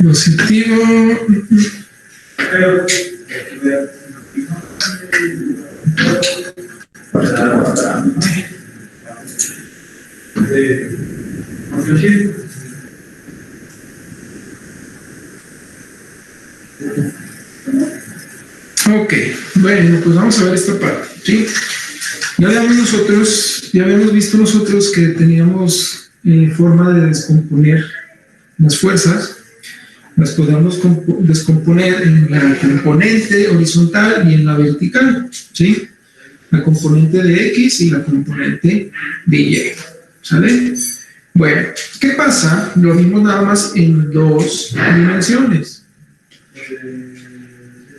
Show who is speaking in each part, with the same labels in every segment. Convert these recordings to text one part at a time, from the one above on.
Speaker 1: Positivo. Ok, bueno, pues vamos a ver esta parte, ¿sí? Ya habíamos visto nosotros que teníamos forma de descomponer las fuerzas. Las podemos descomponer en la componente horizontal y en la vertical, ¿sí? La componente de X y la componente de Y, ¿sale? Bueno, ¿qué pasa? Lo vimos nada más en dos dimensiones.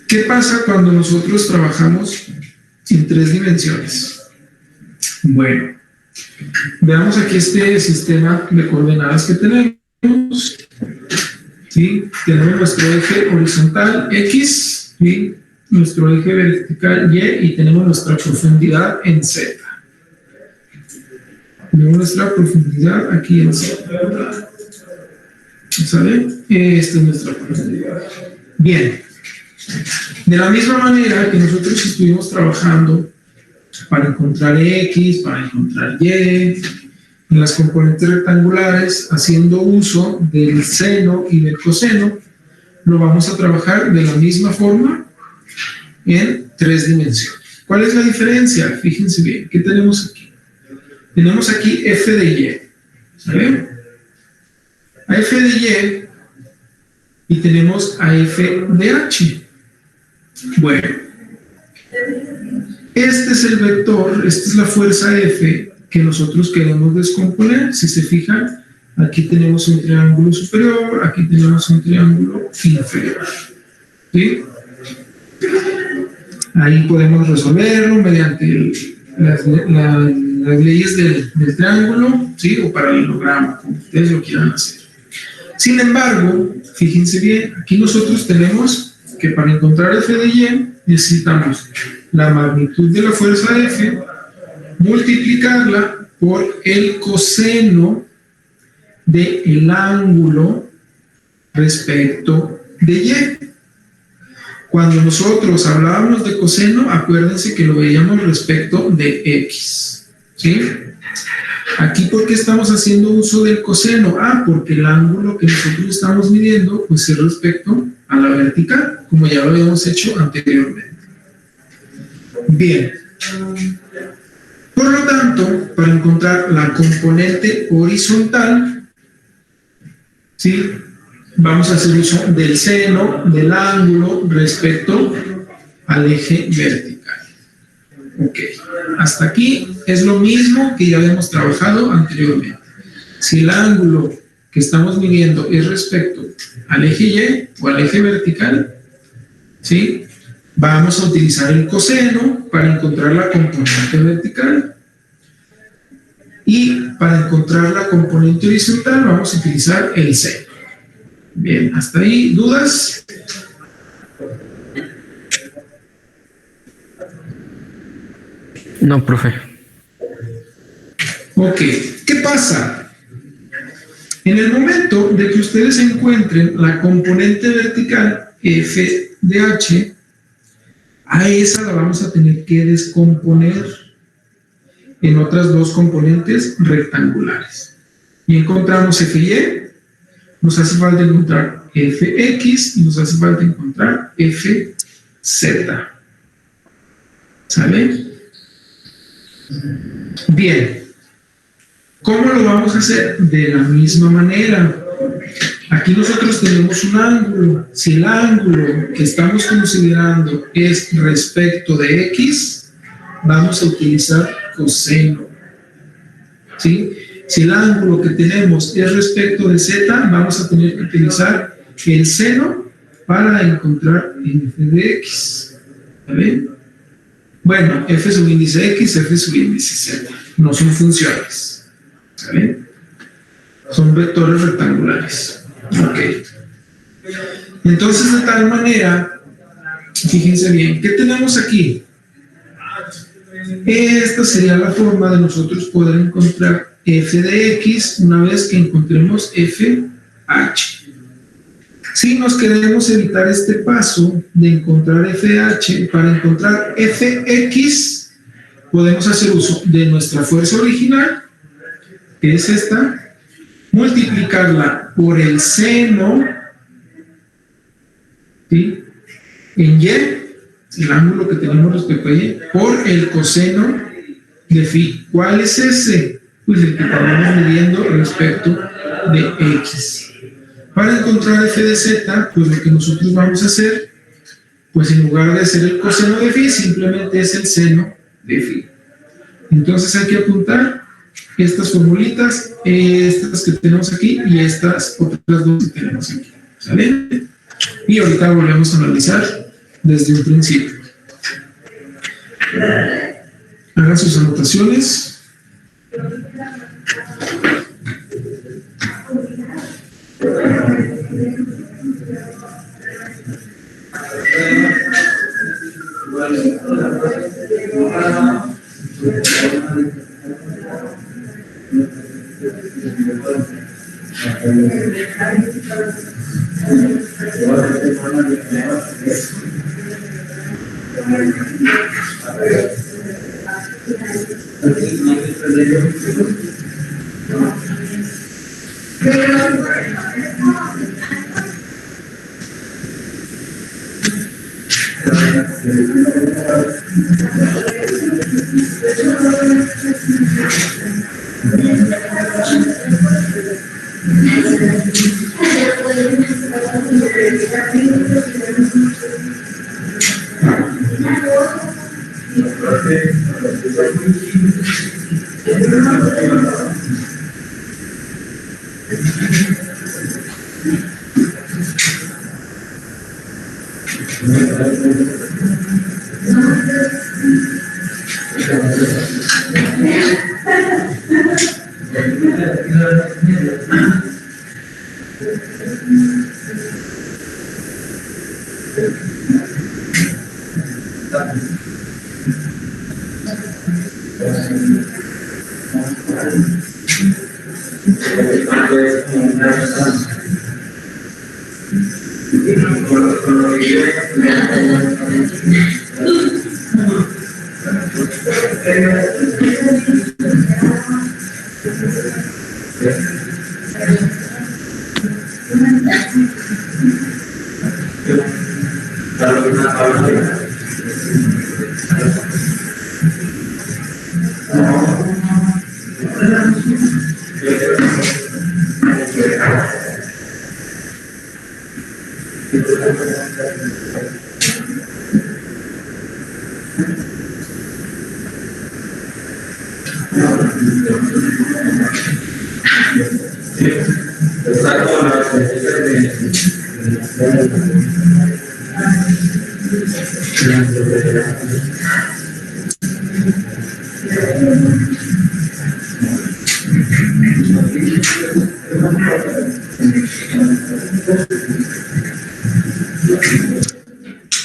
Speaker 1: ¿Qué pasa cuando nosotros trabajamos en tres dimensiones? Bueno, veamos aquí este sistema de coordenadas que tenemos. ¿Sí? Tenemos nuestro eje horizontal X, ¿sí? Nuestro eje vertical Y y tenemos nuestra profundidad en Z. Tenemos nuestra profundidad aquí en Z. ¿Sale? Esta es nuestra profundidad. Bien. De la misma manera que nosotros estuvimos trabajando para encontrar X, para encontrar Y, en las componentes rectangulares, haciendo uso del seno y del coseno, lo vamos a trabajar de la misma forma en tres dimensiones. ¿Cuál es la diferencia? Fíjense bien, ¿qué tenemos aquí? Tenemos aquí f de y, ¿sale? A f de y tenemos a f de h. Bueno, este es el vector, esta es la fuerza F que nosotros queremos descomponer. Si se fijan, aquí tenemos un triángulo superior, aquí tenemos un triángulo inferior. ¿Sí? Ahí podemos resolverlo mediante las leyes del triángulo, ¿sí? O paralelogramo, como ustedes lo quieran hacer. Sin embargo, fíjense bien, aquí nosotros tenemos que para encontrar f de y necesitamos la magnitud de la fuerza F, multiplicarla por el coseno del ángulo respecto de Y. Cuando nosotros hablábamos de coseno, acuérdense que lo veíamos respecto de X, ¿sí? Aquí, ¿por qué estamos haciendo uso del coseno? Porque el ángulo que nosotros estamos midiendo, pues es respecto a la vertical, como ya lo habíamos hecho anteriormente. Bien. Por lo tanto, para encontrar la componente horizontal, ¿sí? Vamos a hacer uso del seno, del ángulo respecto al eje vertical. Ok, hasta aquí es lo mismo que ya habíamos trabajado anteriormente. Si el ángulo que estamos midiendo es respecto al eje Y o al eje vertical, ¿sí? Vamos a utilizar el coseno para encontrar la componente vertical. Y para encontrar la componente horizontal vamos a utilizar el seno. Bien, hasta ahí, ¿dudas?
Speaker 2: No, profe.
Speaker 1: Ok, ¿qué pasa? En el momento de que ustedes encuentren la componente vertical f de h, a esa la vamos a tener que descomponer en otras dos componentes rectangulares. Y encontramos fy, nos hace falta encontrar fx y nos hace falta encontrar fz. ¿Sale? Bien. ¿Cómo lo vamos a hacer? De la misma manera. Aquí nosotros tenemos un ángulo. Si el ángulo que estamos considerando es respecto de x, vamos a utilizar coseno. ¿Sí? Si el ángulo que tenemos es respecto de z, vamos a tener que utilizar el seno para encontrar f de x. ¿Vale? Bueno, f subíndice x, f subíndice z. No son funciones. ¿Vale? Son vectores rectangulares. Ok. Entonces, de tal manera, fíjense bien, ¿qué tenemos aquí? Esta sería la forma de nosotros poder encontrar f de x una vez que encontremos f h. Si nos queremos evitar este paso de encontrar FH, para encontrar Fx, podemos hacer uso de nuestra fuerza original, que es esta, multiplicarla por el seno, ¿sí?, en Y, el ángulo que tenemos respecto a Y, por el coseno de phi. ¿Cuál es ese? Pues el que estamos midiendo respecto de X. Para encontrar f de z, pues lo que nosotros vamos a hacer, pues en lugar de hacer el coseno de phi, simplemente es el seno de phi. Entonces hay que apuntar estas formulitas, estas que tenemos aquí y estas otras dos que tenemos aquí. ¿Sale? Y ahorita volvemos a analizar desde un principio. Hagan sus anotaciones.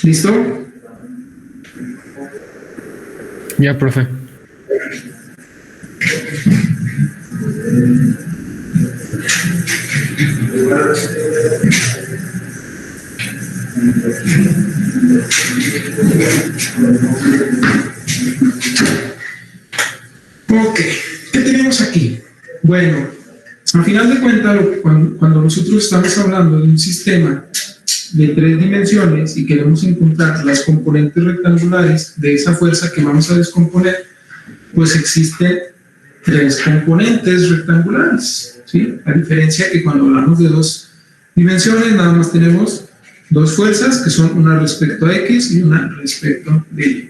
Speaker 1: ¿Listo?
Speaker 2: Ya, profe.
Speaker 1: Ok, ¿qué tenemos aquí? Bueno, al final de cuentas, cuando nosotros estamos hablando de un sistema de 3 dimensiones y queremos encontrar las componentes rectangulares de esa fuerza que vamos a descomponer, pues existen 3 componentes rectangulares, ¿sí? A diferencia que cuando hablamos de 2 dimensiones, nada más tenemos 2 fuerzas, que son una respecto a X y una respecto de Y.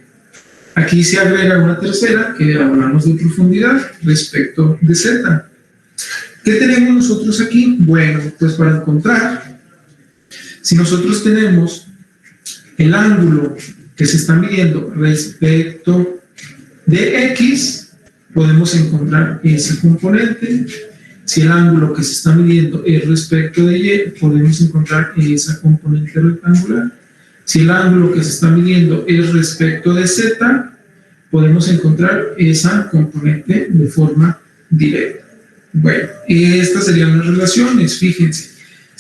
Speaker 1: Aquí se agrega una tercera, que hablamos de profundidad, respecto de Z. ¿Qué tenemos nosotros aquí? Bueno, pues para encontrar, si nosotros tenemos el ángulo que se está midiendo respecto de X, podemos encontrar ese componente. Si el ángulo que se está midiendo es respecto de Y, podemos encontrar esa componente rectangular. Si el ángulo que se está midiendo es respecto de Z, podemos encontrar esa componente de forma directa. Bueno, estas serían las relaciones, fíjense.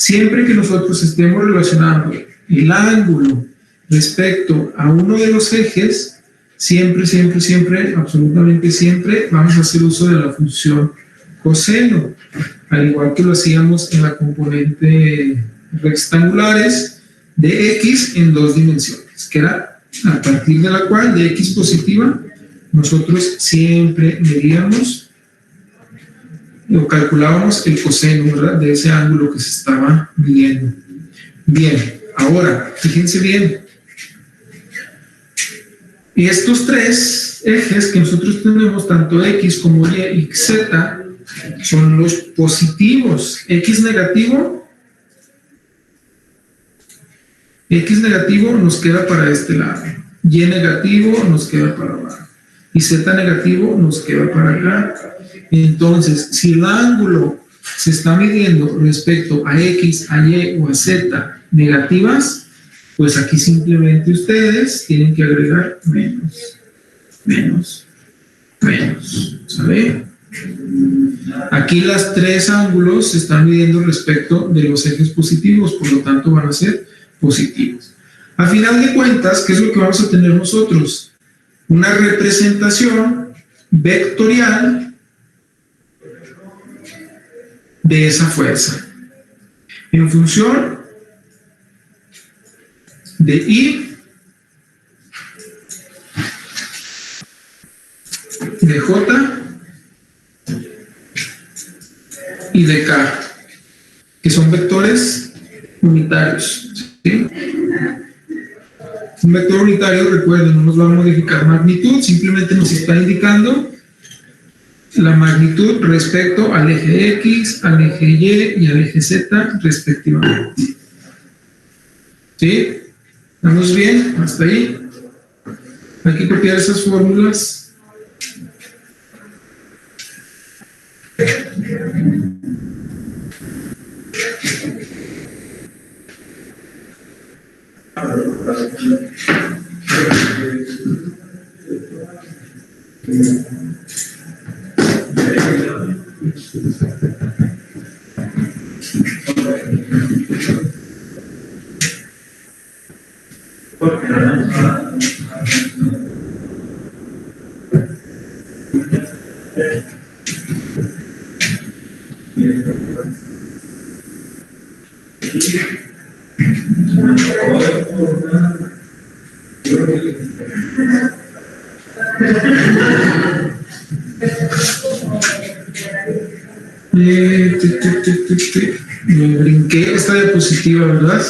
Speaker 1: siempre que nosotros estemos relacionando el ángulo respecto a uno de los ejes, siempre, siempre, siempre, absolutamente siempre, vamos a hacer uso de la función coseno, al igual que lo hacíamos en la componente rectangulares de x en 2 dimensiones, que era a partir de la cual de x positiva nosotros siempre medíamos o calculábamos el coseno, ¿verdad?, de ese ángulo que se estaba midiendo. Bien, ahora, fíjense bien, estos tres ejes que nosotros tenemos, tanto x como y y z, son los positivos. X negativo nos queda para este lado, y negativo nos queda para abajo, y z negativo nos queda para acá. Entonces, si el ángulo se está midiendo respecto a x, a y o a z negativas, pues aquí simplemente ustedes tienen que agregar menos, menos, menos, ¿sabe? Aquí las tres ángulos se están midiendo respecto de los ejes positivos, por lo tanto van a ser positivos. A final de cuentas, ¿qué es lo que vamos a tener nosotros? Una representación vectorial de esa fuerza en función de I, de J y de K, que son vectores unitarios, ¿sí? Un vector unitario, recuerden, no nos va a modificar magnitud, simplemente nos está indicando la magnitud respecto al eje X, al eje Y y al eje Z respectivamente. ¿Sí? ¿Estamos bien? ¿Hasta ahí? Hay que copiar esas fórmulas. Me brinqué esta diapositiva, ¿verdad?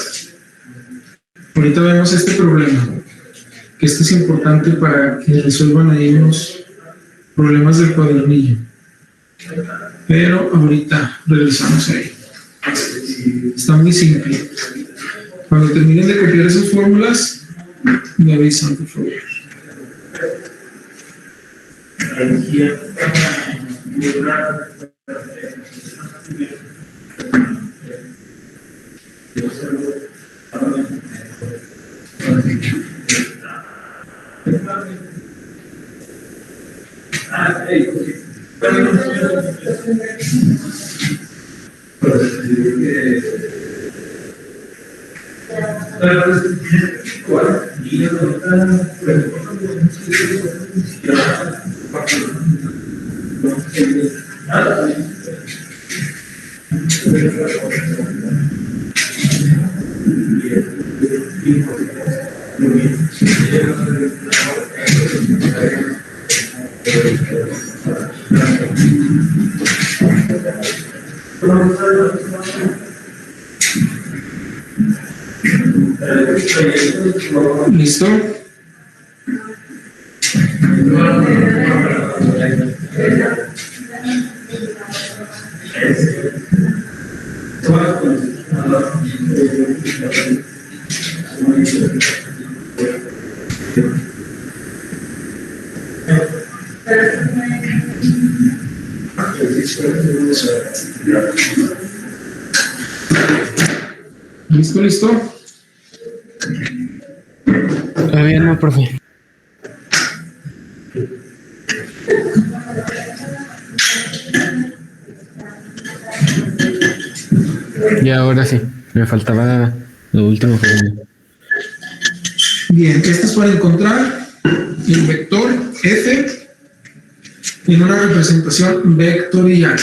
Speaker 1: Ahorita vemos este problema, que este es importante para que resuelvan ahí unos problemas del cuadernillo. Pero ahorita regresamos ahí. Está muy simple. Cuando terminen de copiar esas fórmulas, me avisan, por favor. ¿Listo? ¿Listo, listo?
Speaker 2: Todavía no, profe. Y ahora sí, me faltaba lo último.
Speaker 1: Bien, esto es para encontrar el vector f en una representación vectorial.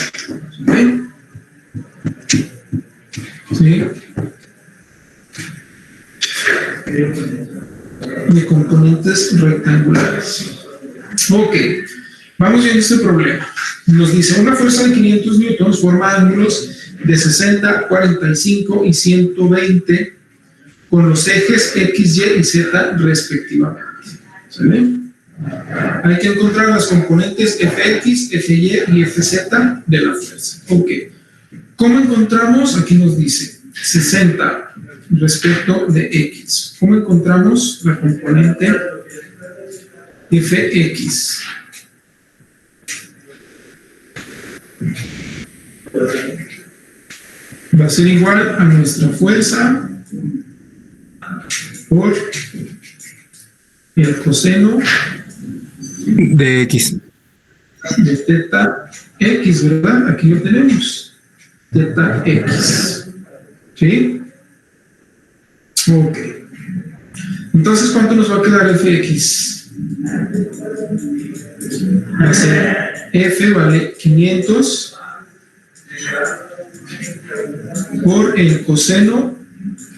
Speaker 1: ¿Sí? ¿Sí? De componentes rectangulares. Ok, vamos viendo este problema. Nos dice, una fuerza de 500 newtons forma ángulos de 60, 45 y 120 con los ejes X, Y y Z respectivamente. ¿Sale? Hay que encontrar las componentes Fx, Fy y Fz de la fuerza. Ok. ¿Cómo encontramos? Aquí nos dice 60 respecto de X. ¿Cómo encontramos la componente Fx? Va a ser igual a nuestra fuerza por el coseno
Speaker 3: de X.
Speaker 1: de teta X, ¿verdad? Aquí lo tenemos. Teta X. ¿Sí? Ok. Entonces, ¿cuánto nos va a quedar Fx? Va a ser F vale 500 por el coseno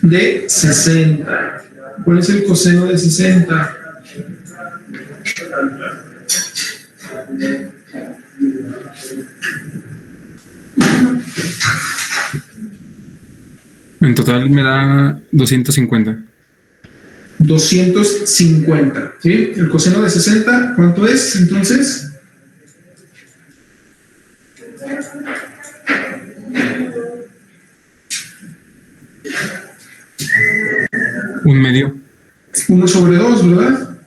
Speaker 1: de 60. ¿Cuál es el coseno de 60?
Speaker 3: En total me da 250.
Speaker 1: 250, ¿sí? El coseno de 60, ¿cuánto es entonces?
Speaker 3: Un medio.
Speaker 1: 1 sobre 2, ¿verdad?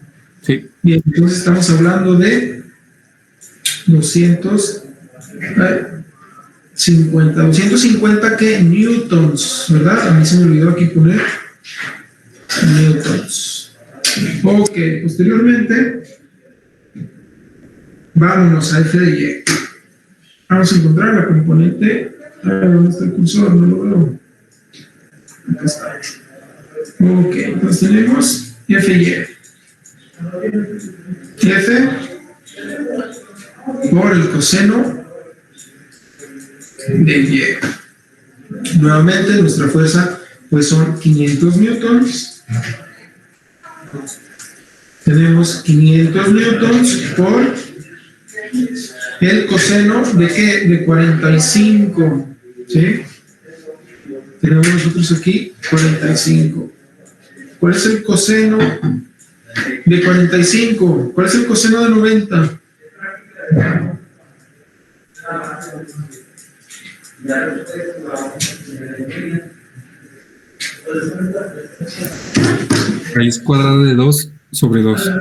Speaker 3: Sí.
Speaker 1: Bien, entonces estamos hablando de 250 ¿qué? Newtons, ¿verdad? A mí se me olvidó aquí poner newtons. Ok, posteriormente vámonos a F de Y. Vamos a encontrar la componente. ¿Dónde está el cursor? No lo veo. Acá está. Ok, entonces tenemos Fy. F por el coseno de Y. Nuevamente nuestra fuerza pues son 500 newtons. Tenemos 500 newtons por el coseno de ¿qué? De 45. ¿Sí? Tenemos nosotros aquí 45. ¿Cuál es el coseno de 45? ¿Cuál es el coseno de 90?
Speaker 3: Raíz cuadrada de 2 sobre 2.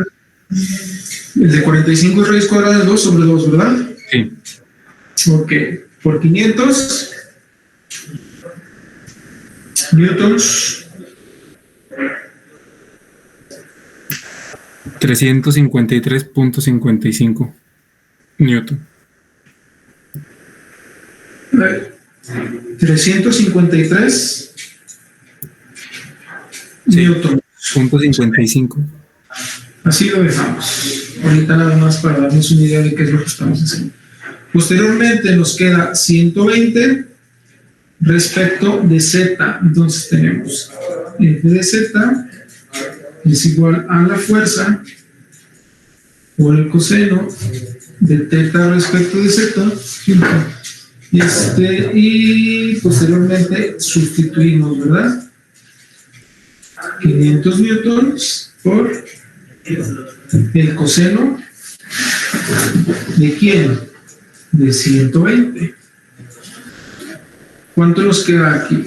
Speaker 1: El de 45 es raíz cuadrada de 2 sobre 2, ¿verdad?
Speaker 3: Sí.
Speaker 1: Ok. Por 500 newtons.
Speaker 3: 353.55 Newton.
Speaker 1: 353
Speaker 3: Sí.
Speaker 1: newtons.
Speaker 3: Punto 55.
Speaker 1: Así lo dejamos. Ahorita nada más para darnos una idea de qué es lo que estamos haciendo. Posteriormente nos queda 120 respecto de Z. Entonces tenemos F de Z es igual a la fuerza por el coseno de teta respecto de Z. Y posteriormente sustituimos, ¿verdad? 500 newtons por el coseno ¿de quién? De 120. ¿Cuánto nos queda aquí?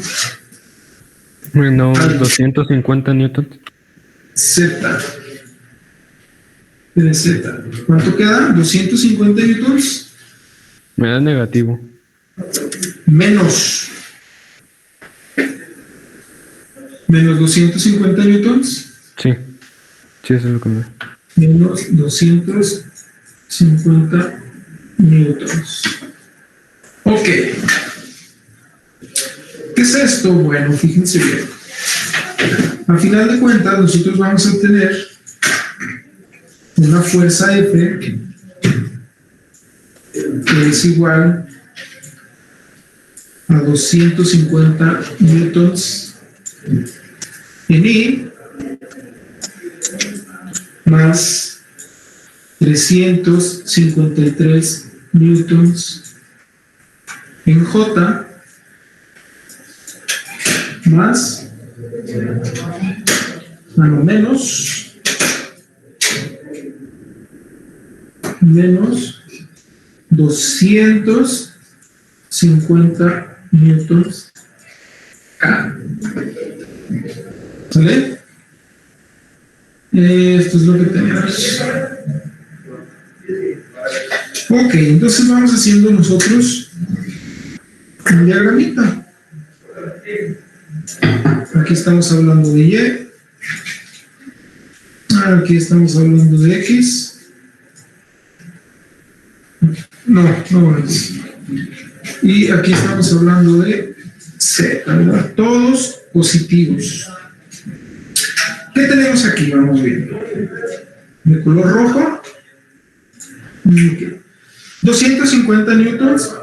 Speaker 2: Bueno, 250 newtons.
Speaker 1: Z. De Z. ¿Cuánto queda? 250 newtons.
Speaker 2: Me da negativo.
Speaker 1: Menos 250 newtons.
Speaker 2: Sí. Sí, eso es lo que me da.
Speaker 1: Menos 250 newtons. Ok. ¿Qué es esto? Bueno, fíjense bien. A final de cuentas, nosotros vamos a tener una fuerza F que es igual a 250 newtons en I más 353 newtons en J más menos 250 newtons K. ¿Sale? Esto es lo que tenemos. Ok, entonces vamos haciendo nosotros un diagramita. Aquí estamos hablando de Y. Aquí estamos hablando de X. No es. Y aquí estamos hablando de Z, ¿verdad? Todos positivos. ¿Qué tenemos aquí? Vamos viendo. De color rojo. 250 newtons.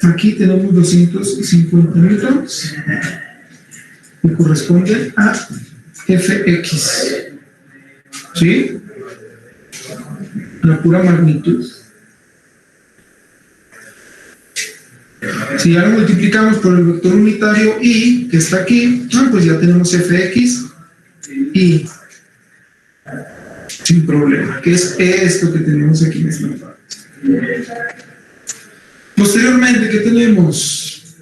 Speaker 1: Aquí tenemos 250 newtons. Que corresponde a Fx. ¿Sí? La pura magnitud. Si ya lo multiplicamos por el vector unitario I, que está aquí, pues ya tenemos Fx y sin problema, que es esto que tenemos aquí en esta parte. Posteriormente, ¿qué tenemos?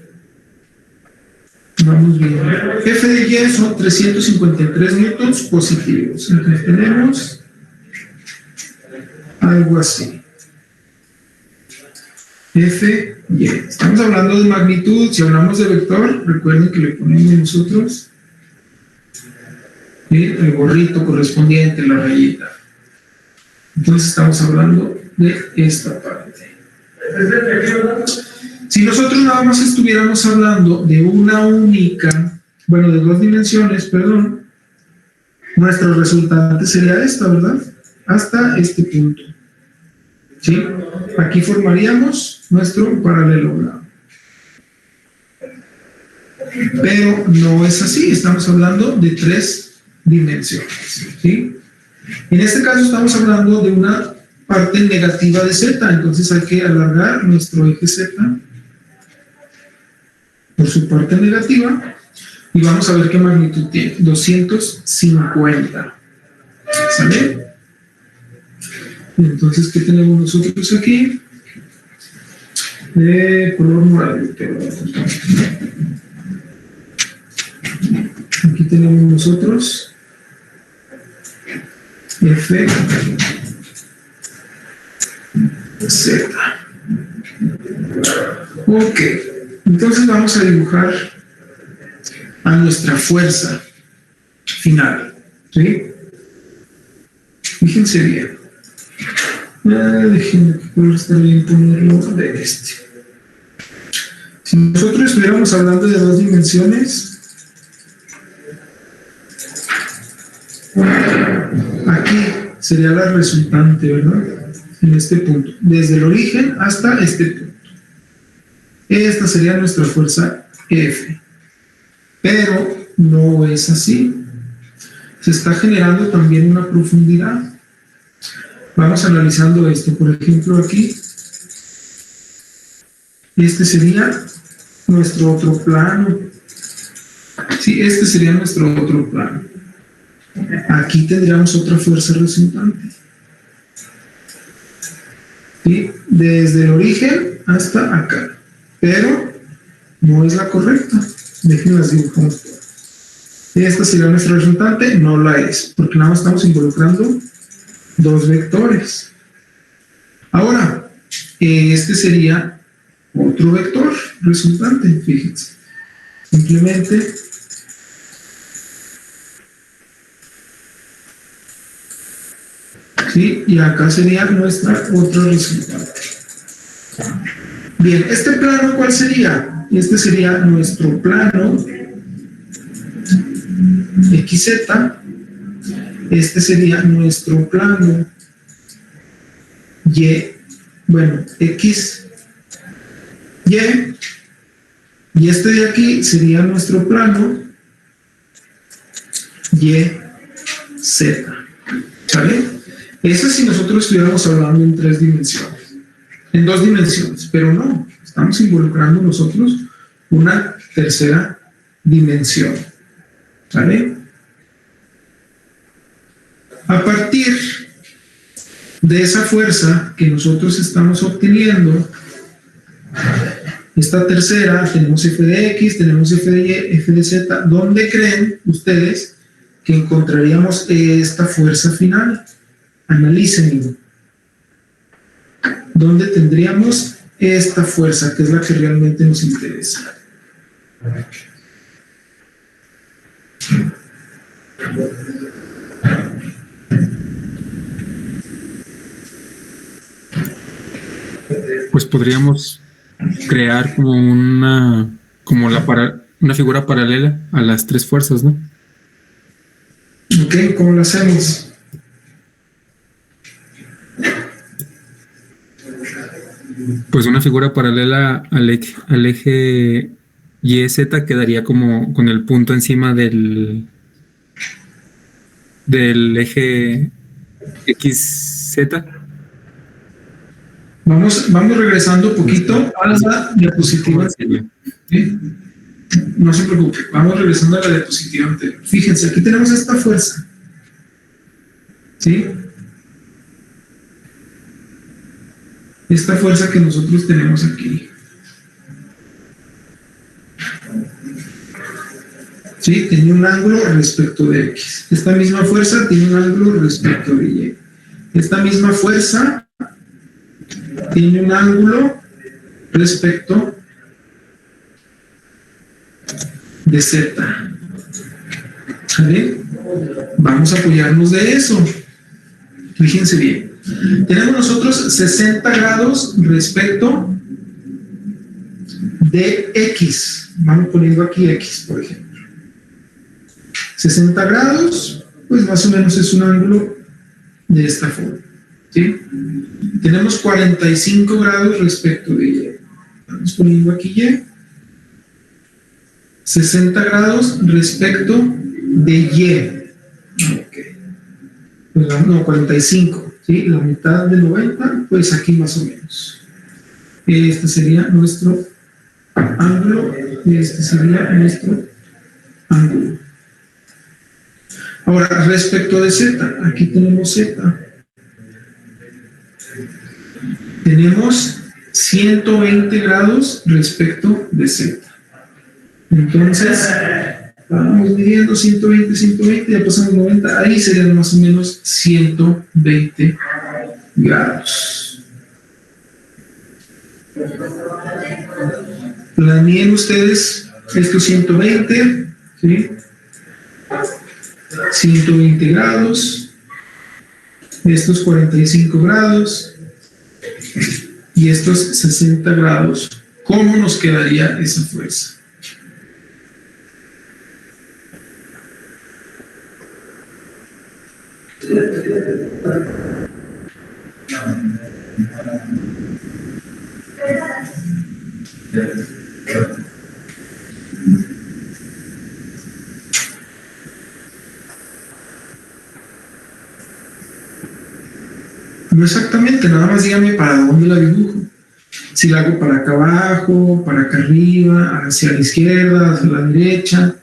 Speaker 1: Vamos bien. F de Y son 353 newtons positivos. Entonces tenemos algo así. F, Y. Estamos hablando de magnitud. Si hablamos de vector, recuerden que le ponemos nosotros el gorrito correspondiente, la rayita. Entonces estamos hablando de esta parte. Si nosotros nada más estuviéramos hablando de una única, bueno, de dos dimensiones, perdón, nuestro resultante sería esta, ¿verdad? Hasta este punto. ¿Sí? Aquí formaríamos nuestro paralelogramo. Pero no es así, estamos hablando de tres dimensiones. ¿Sí? En este caso estamos hablando de una parte negativa de Z, entonces hay que alargar nuestro eje Z por su parte negativa y vamos a ver qué magnitud tiene, 250. ¿Sale? Entonces, ¿qué tenemos nosotros aquí? De color morado. Aquí tenemos nosotros F Z. Ok, entonces vamos a dibujar a nuestra fuerza final. ¿Sí? Fíjense bien. Déjenme que puedo estar bien ponerlo de este. Si nosotros estuviéramos hablando de dos dimensiones, aquí sería la resultante, ¿verdad? En este punto, desde el origen hasta este punto. Esta sería nuestra fuerza F. Pero no es así. Se está generando también una profundidad. Vamos analizando esto. Por ejemplo, aquí, este sería nuestro otro plano. Sí, este sería nuestro otro plano. Aquí tendríamos otra fuerza resultante. ¿Sí? Desde el origen hasta acá. Pero no es la correcta. Déjenlas dibujamos. Esta sería nuestra resultante, no la es, porque nada más estamos involucrando dos vectores. Ahora, este sería otro vector resultante, fíjense. Simplemente ¿sí? Y acá sería nuestra otra resultante. Bien, ¿este plano cuál sería? Este sería nuestro plano XZ. Este sería nuestro plano X, Y. Y este de aquí sería nuestro plano YZ. ¿Sale? Eso es si nosotros estuviéramos hablando en 3 dimensiones, en 2 dimensiones, pero no, estamos involucrando nosotros una tercera dimensión. ¿Sale? A partir de esa fuerza que nosotros estamos obteniendo, esta tercera, tenemos f de x, tenemos f de y, f de z. ¿Dónde creen ustedes que encontraríamos esta fuerza final? Analícenlo. ¿Dónde tendríamos esta fuerza, que es la que realmente nos interesa?
Speaker 3: Pues podríamos crear como una figura paralela a las 3 fuerzas, ¿no?
Speaker 1: Ok, ¿cómo lo hacemos?
Speaker 3: Pues una figura paralela al eje YZ quedaría como con el punto encima del eje XZ.
Speaker 1: Vamos regresando un poquito a la diapositiva anterior. ¿Sí? No se preocupe, vamos regresando a la diapositiva anterior. Fíjense, aquí tenemos esta fuerza. ¿Sí? Esta fuerza que nosotros tenemos aquí. ¿Sí? Tiene un ángulo respecto de X. Esta misma fuerza tiene un ángulo respecto de Y. Esta misma fuerza tiene un ángulo respecto de Z. ¿Sale? Vamos a apoyarnos de eso. Fíjense bien. Tenemos nosotros 60 grados respecto de X. Vamos poniendo aquí X, por ejemplo. 60 grados, pues más o menos es un ángulo de esta forma. ¿Sí? Tenemos 45 grados respecto de Y. Vamos poniendo aquí Y. 60 grados respecto de Y. Ok. Pues no, 45. ¿Sí? La mitad de 90, pues aquí más o menos. Este sería nuestro ángulo y este sería nuestro ángulo. Ahora, respecto de Z, aquí tenemos Z. Tenemos 120 grados respecto de Z. Entonces, vamos midiendo 120, 120, ya pasamos 90, ahí serían más o menos 120 grados. Planeen ustedes estos 120, ¿sí? 120 grados, estos 45 grados y estos 60 grados. ¿Cómo nos quedaría esa fuerza? No exactamente, nada más dígame para dónde la dibujo. Si la hago para acá abajo, para acá arriba, hacia la izquierda, hacia la derecha,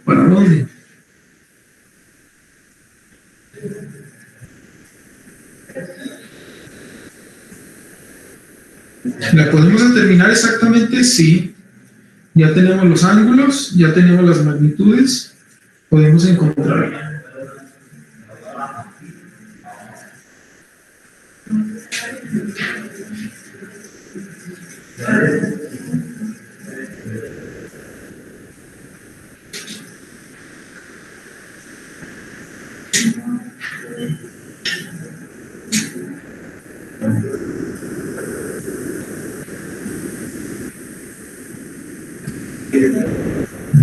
Speaker 1: ¿para dónde? ¿La podemos determinar exactamente? Sí. Ya tenemos los ángulos, ya tenemos las magnitudes, podemos encontrarla.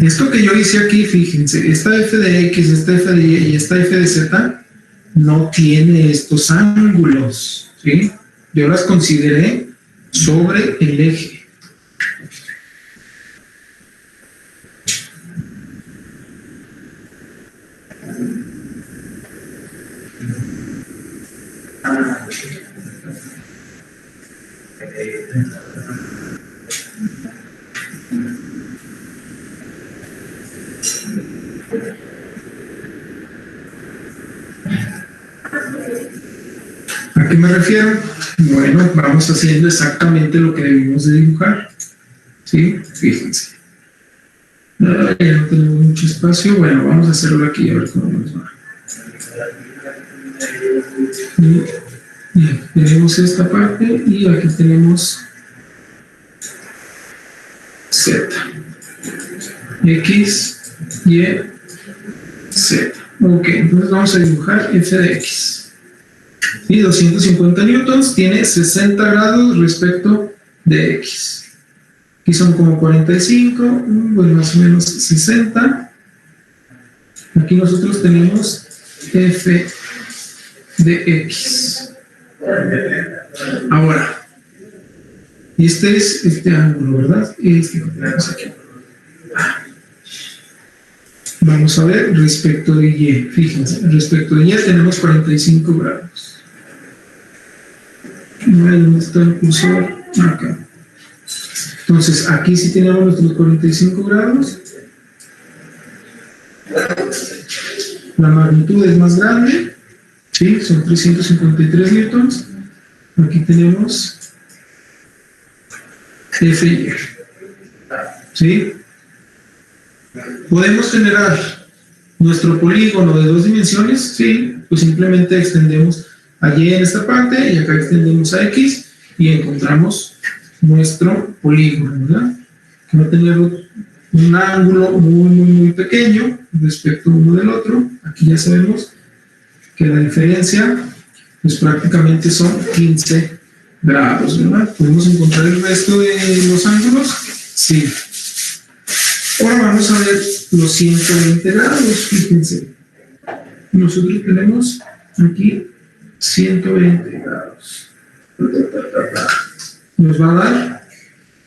Speaker 1: Esto que yo hice aquí, fíjense, esta f de x, esta f de y y esta f de z no tiene estos ángulos, ¿sí? Yo las consideré sobre el eje. ¿A qué me refiero? Bueno, vamos haciendo exactamente lo que debimos de dibujar, ¿sí? Fíjense. Ya no tenemos mucho espacio. Bueno, vamos a hacerlo aquí a ver cómo nos va. Bien, tenemos esta parte y aquí tenemos Z. X, Y, Z. Ok, entonces vamos a dibujar f de x. Y 250 newtons tiene 60 grados respecto de x. Aquí son como 45, pues más o menos 60. Aquí nosotros tenemos f de x. Ahora, y este es este ángulo, ¿verdad? Este que tenemos aquí. Vamos a ver respecto de y. Fíjense, respecto de y tenemos 45 grados. ¿Dónde está el cursor? Acá. Entonces, aquí sí tenemos nuestros 45 grados. La magnitud es más grande, ¿sí? Son 353 newtons. Aquí tenemos FY, ¿sí? ¿Podemos generar nuestro polígono de dos dimensiones? Sí, pues simplemente extendemos a Y en esta parte y acá extendemos a X y encontramos nuestro polígono, ¿verdad? Que va a tener un ángulo muy pequeño respecto uno del otro. Aquí ya sabemos que la diferencia pues prácticamente son 15 grados, ¿verdad? ¿Podemos encontrar el resto de los ángulos? Sí. Ahora vamos a ver los 120 grados, fíjense. Nosotros tenemos aquí 120 grados. Nos va a dar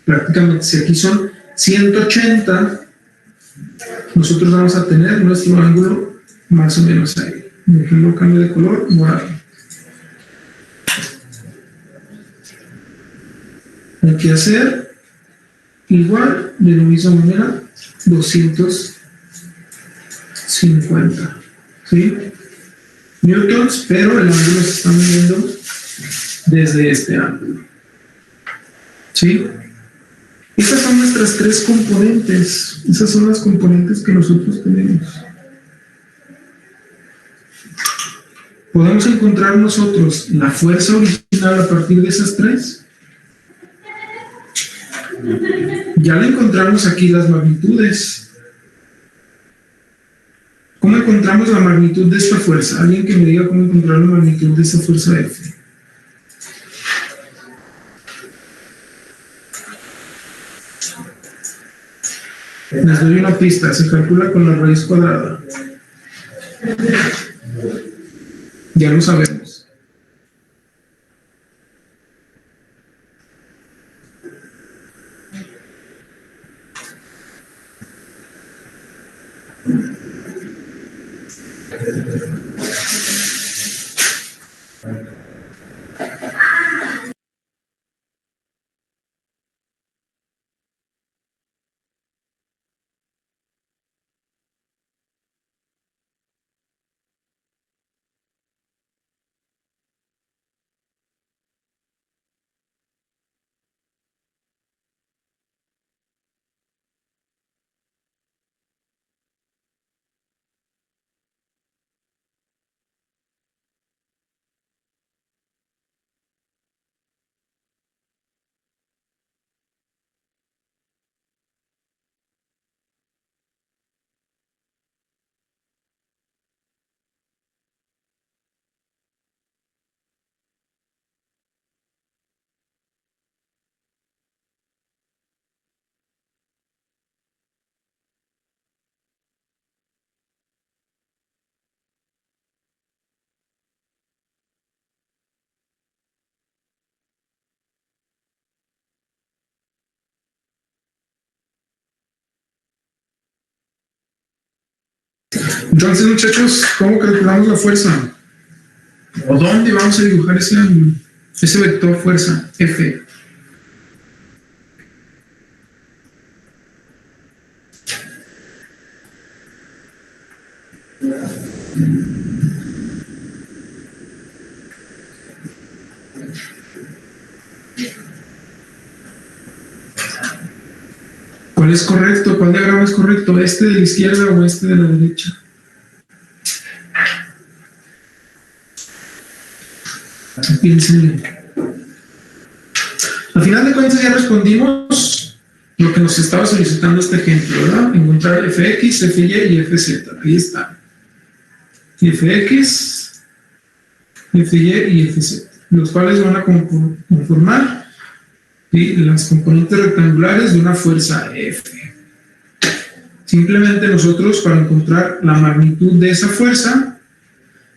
Speaker 1: prácticamente, si aquí son 180, nosotros vamos a tener nuestro ángulo más o menos ahí. Déjenlo cambio de color, morado. Hay que hacer igual, de la misma manera, 250, ¿sí? Newtons, pero el ángulo se está midiendo desde este ángulo, ¿sí? Estas son nuestras tres componentes, esas son las componentes que nosotros tenemos. ¿Podemos encontrar nosotros la fuerza original a partir de esas tres? Ya le encontramos aquí las magnitudes. ¿Cómo encontramos la magnitud de esta fuerza? Alguien que me diga cómo encontrar la magnitud de esta fuerza F. Les doy una pista, se calcula con la raíz cuadrada. Ya lo sabemos. Entonces, muchachos, ¿cómo calculamos la fuerza? ¿O dónde vamos a dibujar ese ángulo? Ese vector fuerza, F. ¿Cuál es correcto? ¿Cuál diagrama es correcto? ¿Este de la izquierda o este de la derecha? Piensen. Al final de cuentas ya respondimos lo que nos estaba solicitando este ejemplo, ¿verdad? Encontrar fx, fy y fz. Ahí está. Fx, fy y fz, los cuales van a conformar, ¿sí?, las componentes rectangulares de una fuerza F. Simplemente nosotros, para encontrar la magnitud de esa fuerza,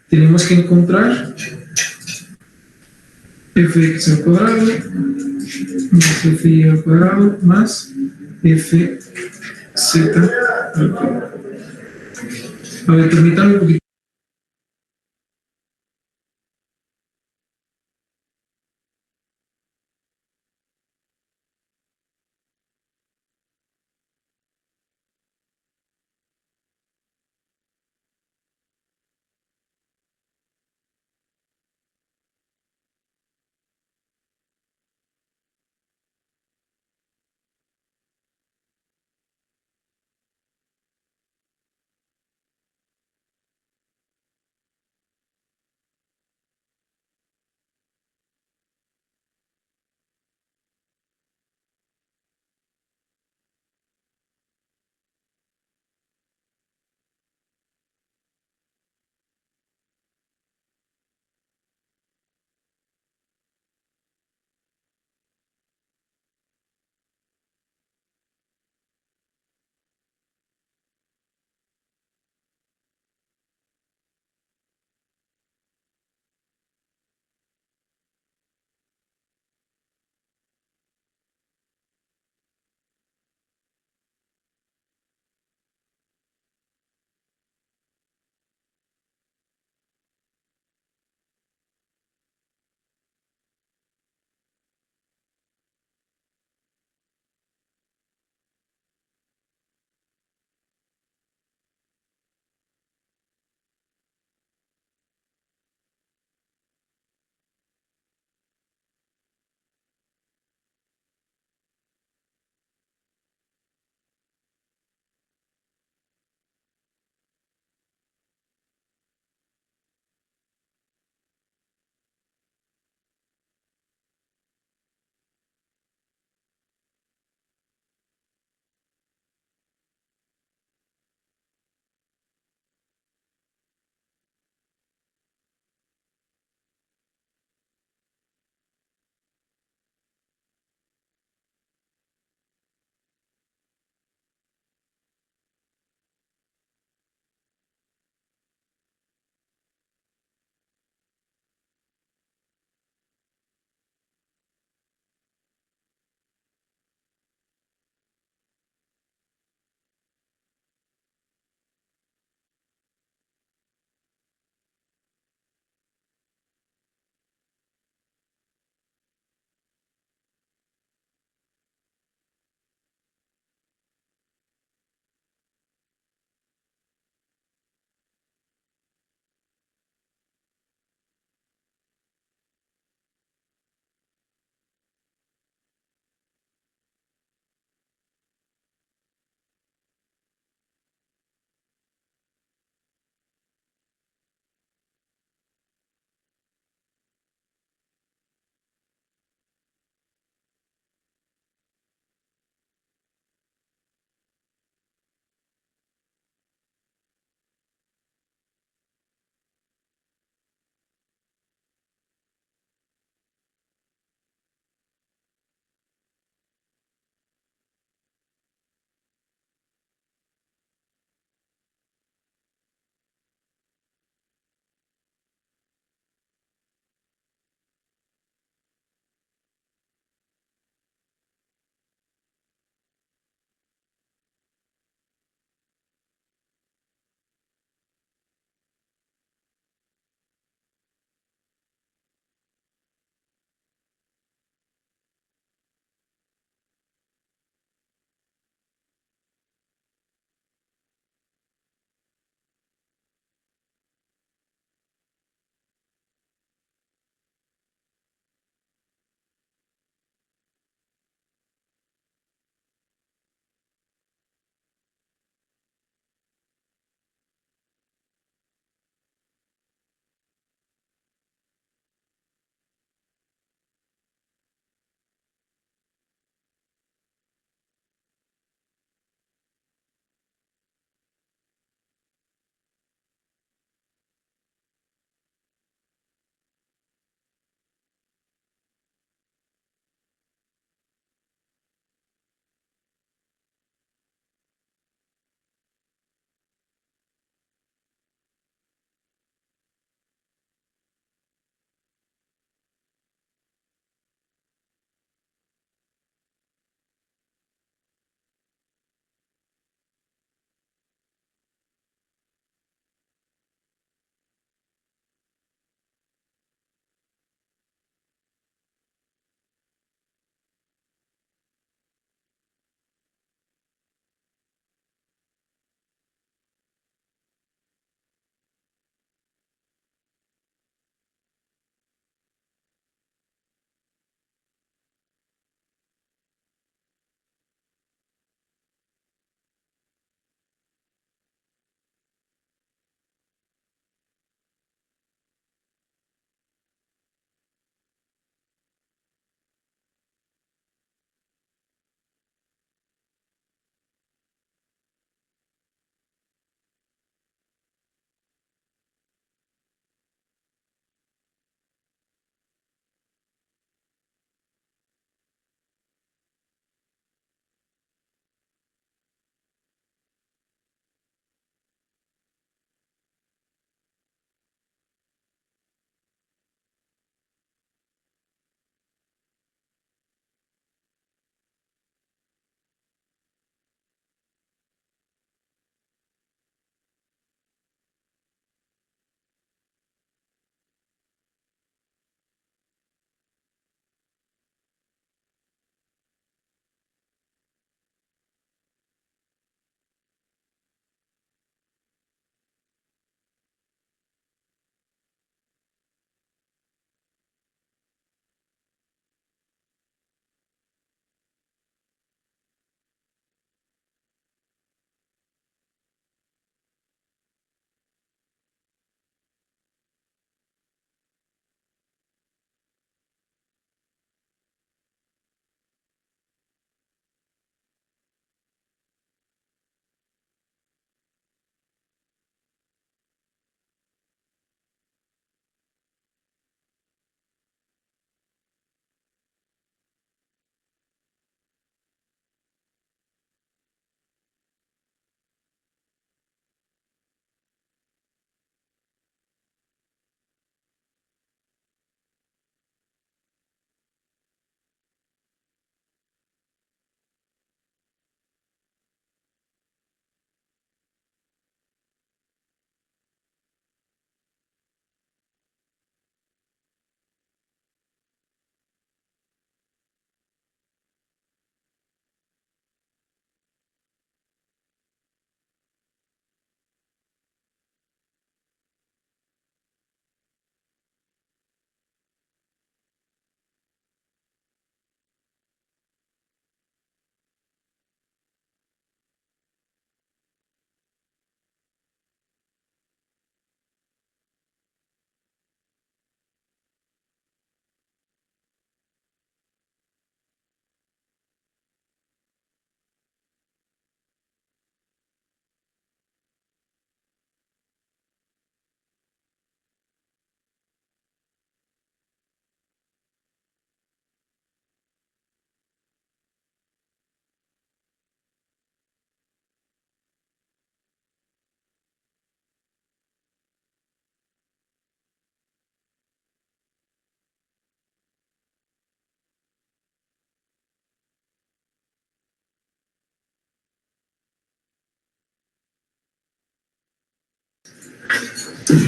Speaker 1: tenemos que encontrar fx al cuadrado más fy al cuadrado más fz al cuadrado. A ver, permítanme un poquito.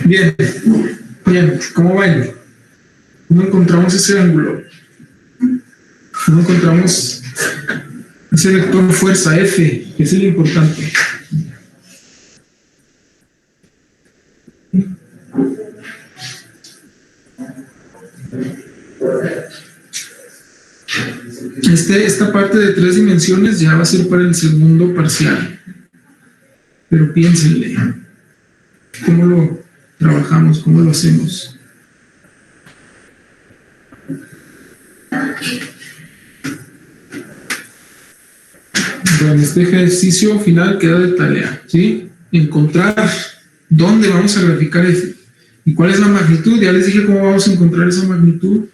Speaker 1: Bien, bien, ¿cómo ven? ¿Cómo encontramos ese ángulo? ¿Cómo encontramos ese vector fuerza F, que es el importante? Esta parte de 3 dimensiones ya va a ser para el segundo parcial. Pero piénsenle, ¿cómo lo trabajamos? ¿Cómo lo hacemos? Bueno, este ejercicio final queda de tarea, ¿sí? Encontrar dónde vamos a graficar F y cuál es la magnitud. Ya les dije cómo vamos a encontrar esa magnitud.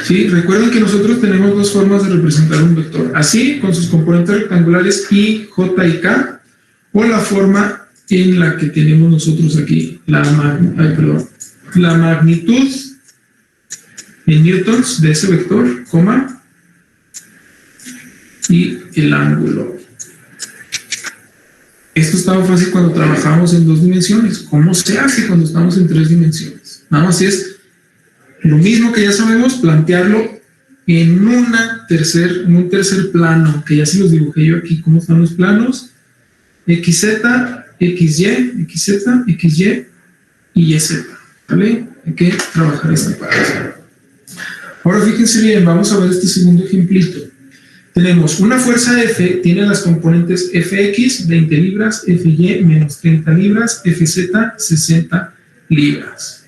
Speaker 1: Sí, recuerden que nosotros tenemos dos formas de representar un vector. Así, con sus componentes rectangulares I, J y K, o la forma en la que tenemos nosotros aquí, la magnitud en newtons de ese vector, coma, y el ángulo. Esto estaba fácil cuando trabajamos en 2 dimensiones. ¿Cómo se hace cuando estamos en 3 dimensiones? Nada más es lo mismo que ya sabemos, plantearlo en un tercer plano, que ya se los dibujé yo aquí. ¿Cómo están los planos? XZ, XY, XZ, XY y YZ. ¿Vale? Hay que trabajar esta parte. Ahora fíjense bien, vamos a ver este segundo ejemplito. Tenemos una fuerza F, tiene las componentes Fx, 20 libras, Fy, menos 30 libras, Fz, 60 libras.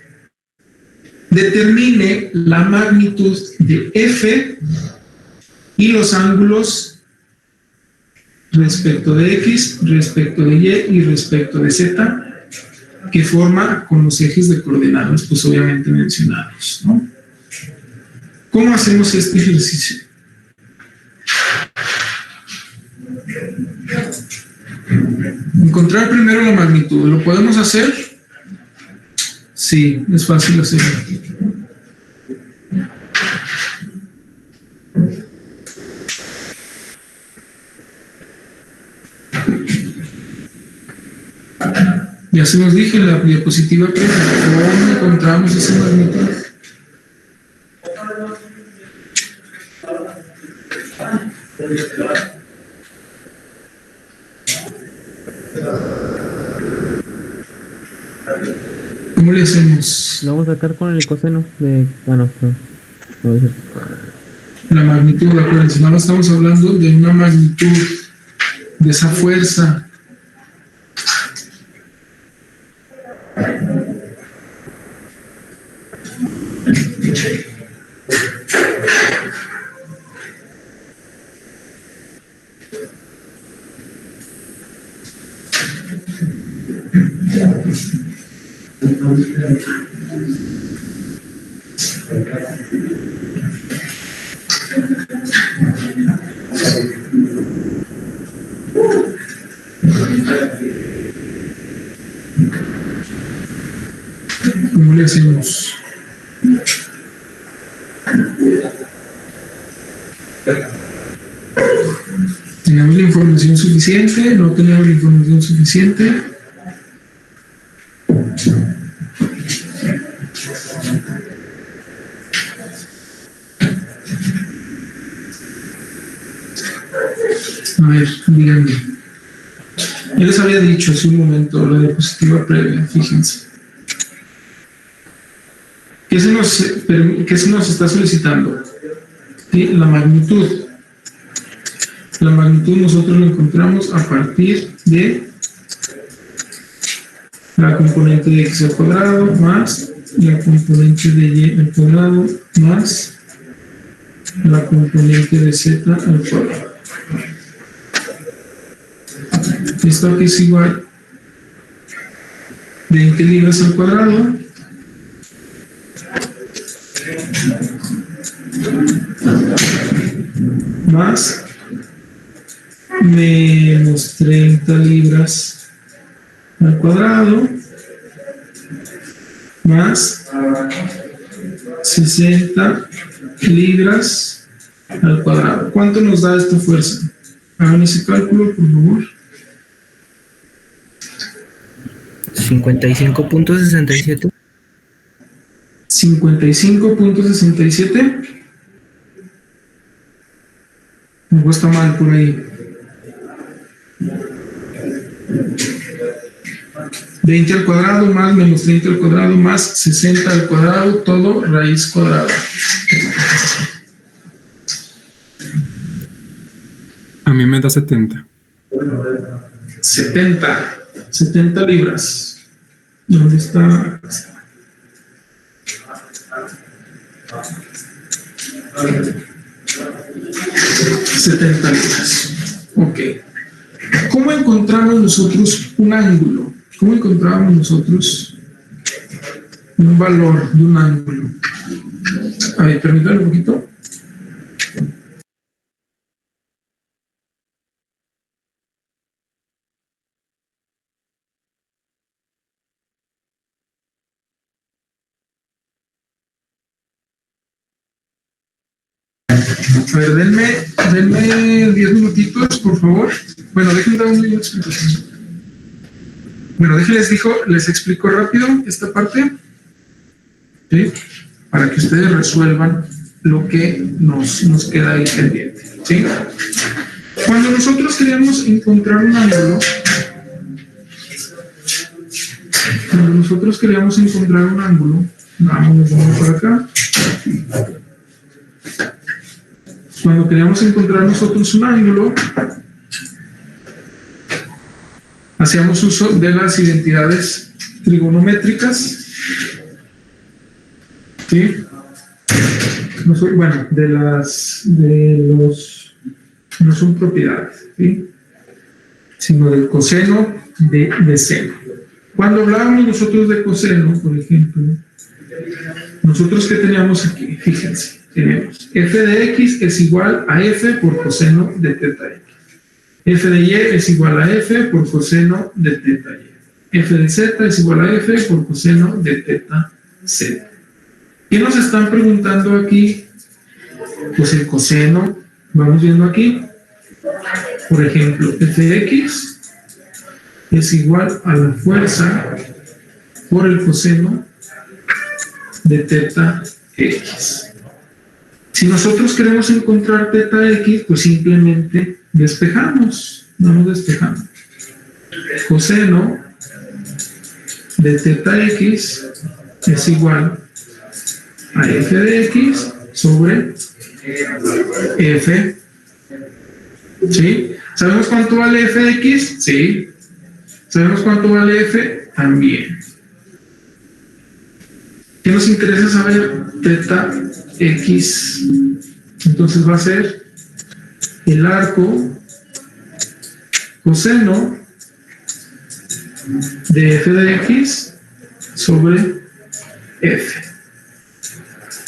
Speaker 1: Determine la magnitud de F y los ángulos respecto de X, respecto de Y y respecto de Z que forma con los ejes de coordenadas, pues obviamente mencionados, ¿no? ¿Cómo hacemos este ejercicio? Encontrar primero la magnitud. ¿Lo podemos hacer? Sí, es fácil hacerlo. Ya se nos dije en la diapositiva que ¿cómo encontramos esa magnitud? ¿Cómo le hacemos?
Speaker 2: Lo vamos a sacar con el coseno de... no.
Speaker 1: La magnitud, acuérdense, no estamos hablando de una magnitud, de esa fuerza. ¿Cómo le hacemos? ¿Tenemos la información suficiente? ¿No tenemos la información suficiente? A ver, díganme. Yo les había dicho hace un momento la diapositiva previa, fíjense. ¿Qué se nos está solicitando? ¿Sí? La magnitud. La magnitud nosotros la encontramos a partir de la componente de x al cuadrado más la componente de y al cuadrado más la componente de z al cuadrado. Esto aquí es igual 20 libras al cuadrado más menos 30 libras al cuadrado más 60 libras al cuadrado. ¿Cuánto nos da esta fuerza? Hagan ese cálculo, por favor.
Speaker 2: 55.67.
Speaker 1: 55.67. Me está mal por ahí. 20 al cuadrado más menos 30 al cuadrado más 60 al cuadrado, todo raíz cuadrada.
Speaker 3: A mí me da 70.
Speaker 1: 70 libras. ¿Dónde está? 70 libras. Ok. ¿Cómo encontramos nosotros un ángulo? ¿Cómo encontramos nosotros un valor de un ángulo? A ver, permítanme un poquito. A ver, denme 10 minutitos, por favor. Bueno, déjenme dar una explicación. Bueno, les explico rápido esta parte, ¿sí? Para que ustedes resuelvan lo que nos queda ahí pendiente, ¿sí? Cuando nosotros queríamos encontrar un ángulo, vamos para acá. Cuando queríamos encontrar nosotros un ángulo, hacíamos uso de las identidades trigonométricas, ¿sí? Bueno, no son propiedades, ¿sí? Sino del coseno de seno. Cuando hablábamos nosotros de coseno, por ejemplo, nosotros ¿qué teníamos aquí? Fíjense, tenemos f de x es igual a f por coseno de teta x. F de y es igual a f por coseno de teta y. F de z es igual a f por coseno de teta z. ¿Qué nos están preguntando aquí? Pues el coseno, vamos viendo aquí. Por ejemplo, f de x es igual a la fuerza por el coseno de teta x. Si nosotros queremos encontrar teta x, pues simplemente despejamos, vamos despejando. Coseno de teta x es igual a f de x sobre f. ¿Sí? ¿Sabemos cuánto vale f de x? Sí. ¿Sabemos cuánto vale f? También. ¿Qué nos interesa saber? Teta x. Entonces va a ser el arco coseno de f de x sobre f.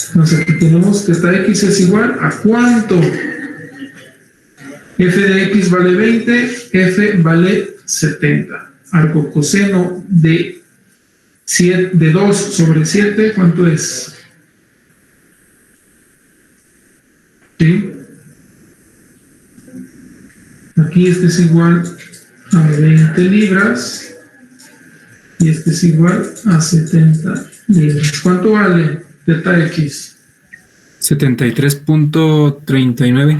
Speaker 1: Entonces aquí tenemos teta x es igual a ¿cuánto? F de x vale 20, f vale 70. Arco coseno de 2 sobre 7, ¿cuánto es? ¿Sí? Aquí este es igual a 20 libras y este es igual a 70 libras. ¿Cuánto vale teta x?
Speaker 3: 73.39.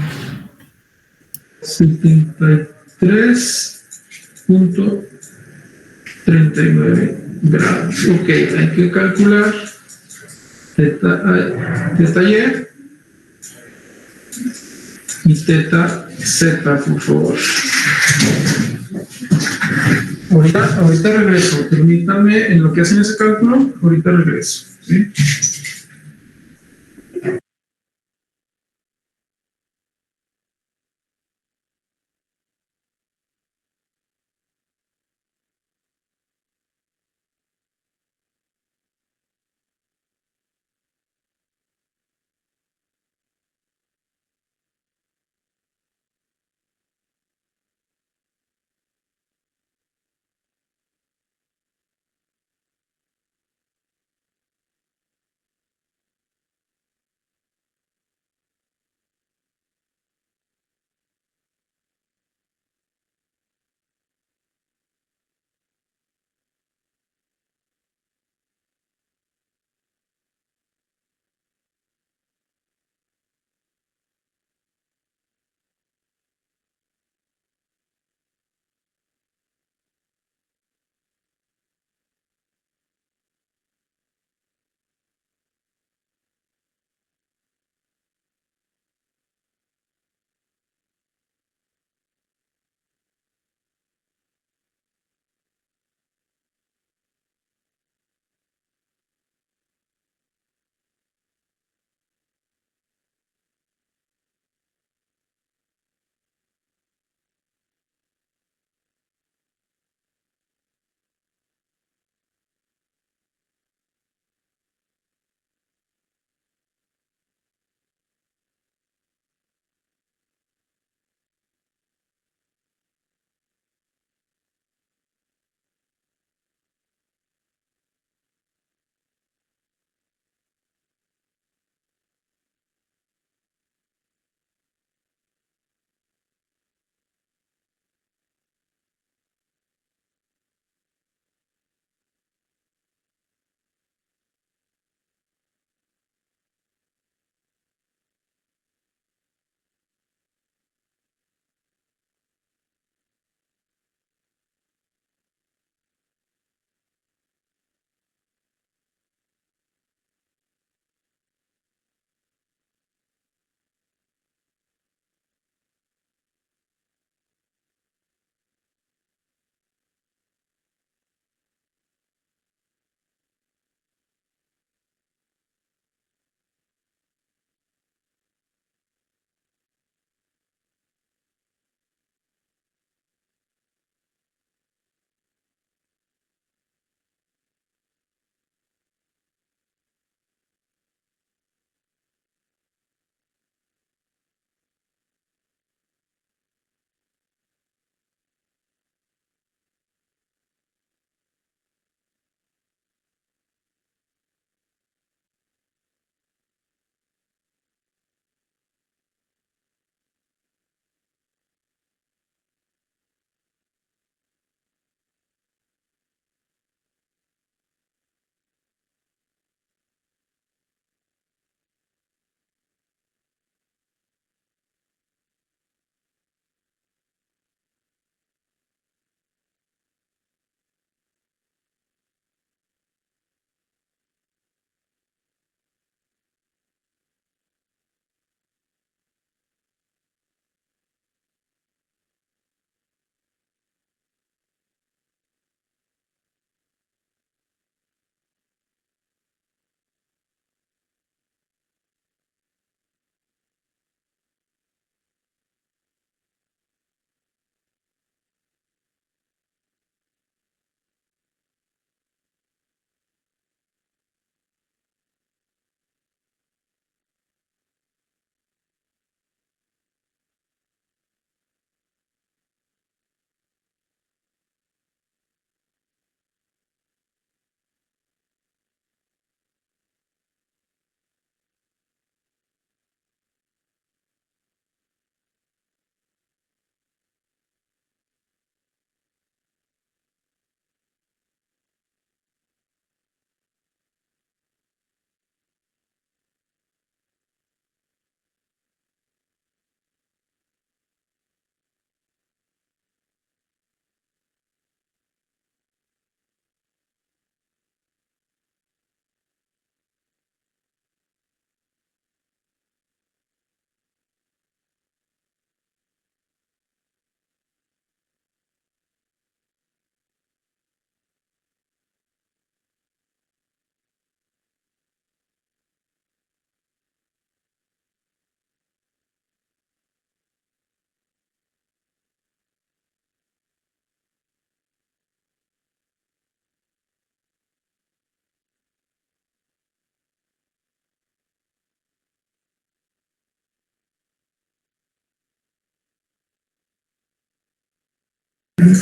Speaker 1: 73.39 grados. Ok, hay que calcular teta y teta z, por favor. Ahorita regreso. Permítanme, en lo que hacen ese cálculo, ahorita regreso. ¿Sí?